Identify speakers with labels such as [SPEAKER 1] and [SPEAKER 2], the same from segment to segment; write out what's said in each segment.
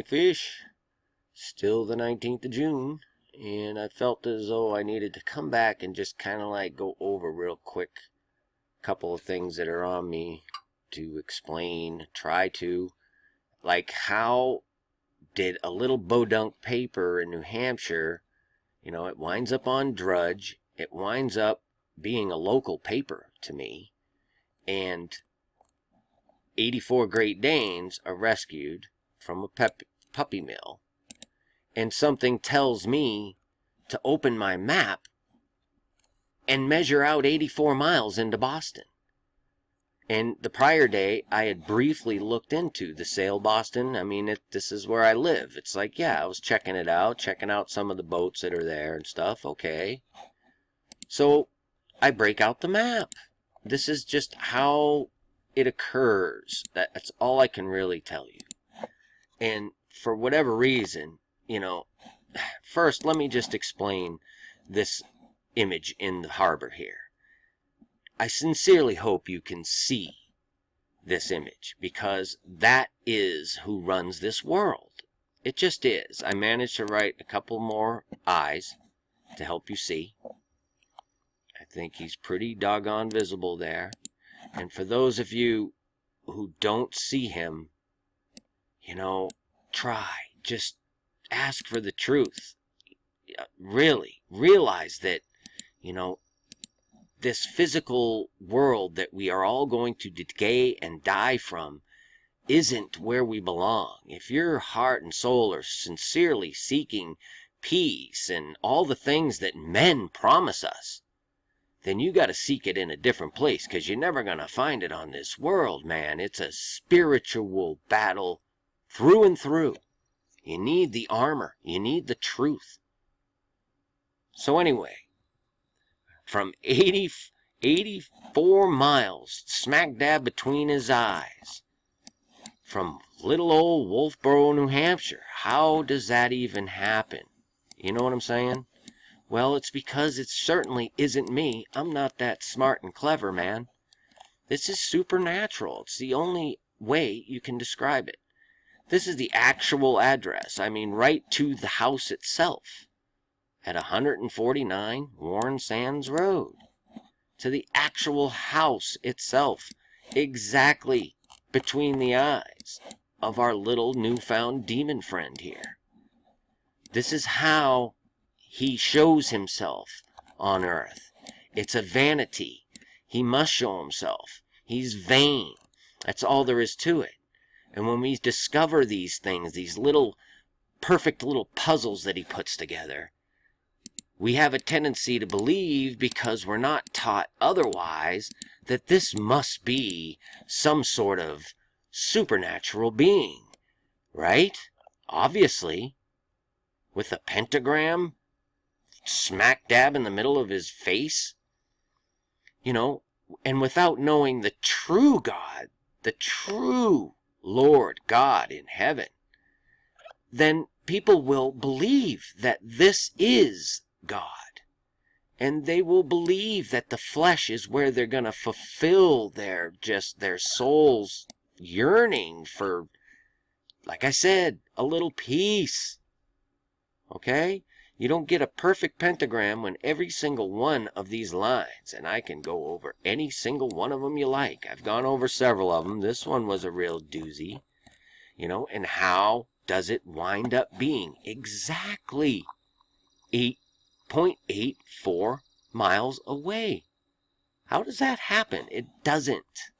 [SPEAKER 1] fish. Still the 19th of June, and I felt as though I needed to come back and just kind of like go over real quick a couple of things that are on me to explain, try to, like how did a little bodunk paper in New Hampshire, it winds up on Drudge, it winds up being a local paper to me, and 84 Great Danes are rescued from a puppy mill, and something tells me to open my map and measure out 84 miles into Boston. And the prior day, I had briefly looked into the Sail Boston. I mean, this is where I live. It's like, yeah, I was checking it out, checking out some of the boats that are there and stuff. Okay. So I break out the map. This is just how it occurs. That's all I can really tell you. And for whatever reason, first let me just explain this image in the harbor here. I sincerely hope you can see this image, because that is who runs this world. It just is. I managed to write a couple more eyes to help you see. I think he's pretty doggone visible there. And for those of you who don't see him, try. Just ask for the truth. Really, realize that, this physical world that we are all going to decay and die from isn't where we belong. If your heart and soul are sincerely seeking peace and all the things that men promise us, then you got to seek it in a different place, because you're never going to find it on this world, man. It's a spiritual battle through and through. You need the armor. You need the truth. So anyway, from 84 miles, smack dab between his eyes, from little old Wolfboro, New Hampshire, how does that even happen? You know what I'm saying? Well, it's because it certainly isn't me. I'm not that smart and clever, man. This is supernatural. It's the only way you can describe it. This is the actual address. I mean, right to the house itself. At 149 Warren Sands Road. To the actual house itself. Exactly between the eyes of our little newfound demon friend here. This is how he shows himself on earth. It's a vanity. He must show himself. He's vain. That's all there is to it. And when we discover these things, these little perfect little puzzles that he puts together, we have a tendency to believe, because we're not taught otherwise, that this must be some sort of supernatural being, right? Obviously, with a pentagram smack dab in the middle of his face, and without knowing the true God, the true Lord God in heaven, then people will believe that this is God. And they will believe that the flesh is where they're going to fulfill their soul's yearning for, like I said, a little peace. Okay? You don't get a perfect pentagram when every single one of these lines, and I can go over any single one of them you like. I've gone over several of them. This one was a real doozy. And how does it wind up being exactly 8.84 miles away? How does that happen? It doesn't.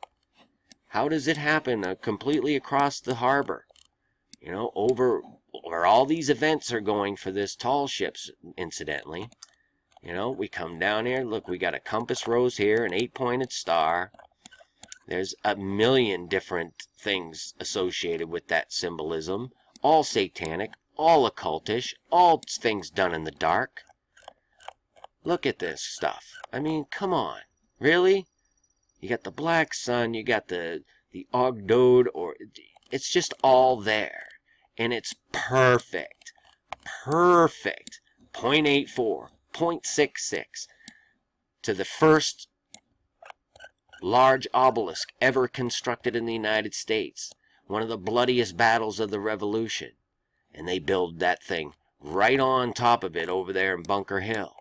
[SPEAKER 1] How does it happen completely across the harbor? Over where all these events are going for this tall ships, incidentally. We come down here. Look, we got a compass rose here, an 8-pointed star. There's a million different things associated with that symbolism. All satanic, all occultish, all things done in the dark. Look at this stuff. I mean, come on. Really? You got the black sun, you got the Ogdode, or it's just all there. And it's perfect. Perfect. 0.84, 0.66 to the first large obelisk ever constructed in the United States. One of the bloodiest battles of the Revolution. And they build that thing right on top of it over there in Bunker Hill.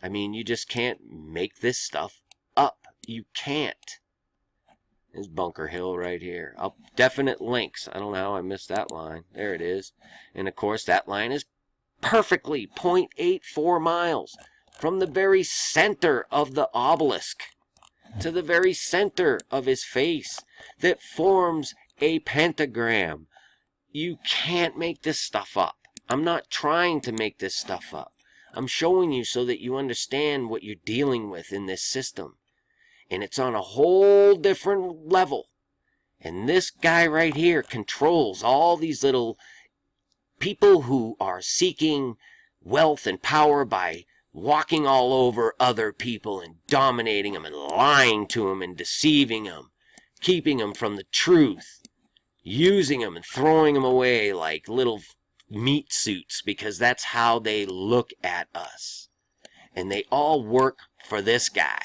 [SPEAKER 1] I mean, you just can't make this stuff up. You can't. There's Bunker Hill right here. Definite links. I don't know how I missed that line. There it is. And of course, that line is perfectly 0.84 miles from the very center of the obelisk to the very center of his face that forms a pentagram. You can't make this stuff up. I'm not trying to make this stuff up. I'm showing you so that you understand what you're dealing with in this system. And it's on a whole different level. And this guy right here controls all these little people who are seeking wealth and power by walking all over other people and dominating them and lying to them and deceiving them, keeping them from the truth, using them and throwing them away like little meat suits, because that's how they look at us. And they all work for this guy.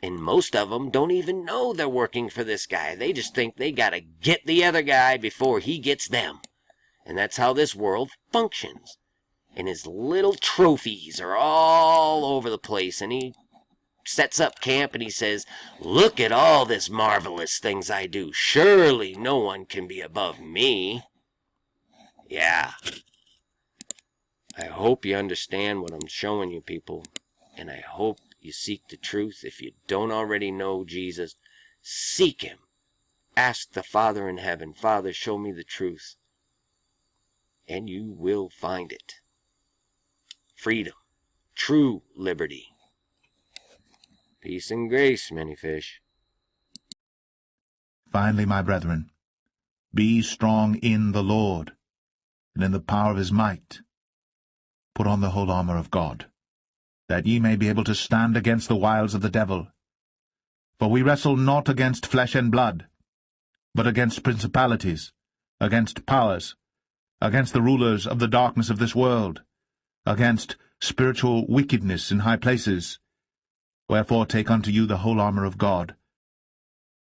[SPEAKER 1] And most of them don't even know they're working for this guy. They just think they gotta get the other guy before he gets them. And that's how this world functions. And his little trophies are all over the place. And he sets up camp and he says, "Look at all this marvelous things I do. Surely no one can be above me." Yeah. I hope you understand what I'm showing you, people. And I hope you seek the truth. If you don't already know Jesus, seek him. Ask the Father in heaven, "Father, show me the truth." And you will find it. Freedom. True liberty. Peace and grace, many fish.
[SPEAKER 2] Finally, my brethren, be strong in the Lord, and in the power of his might. Put on the whole armor of God, that ye may be able to stand against the wiles of the devil. For we wrestle not against flesh and blood, but against principalities, against powers, against the rulers of the darkness of this world, against spiritual wickedness in high places. Wherefore take unto you the whole armor of God,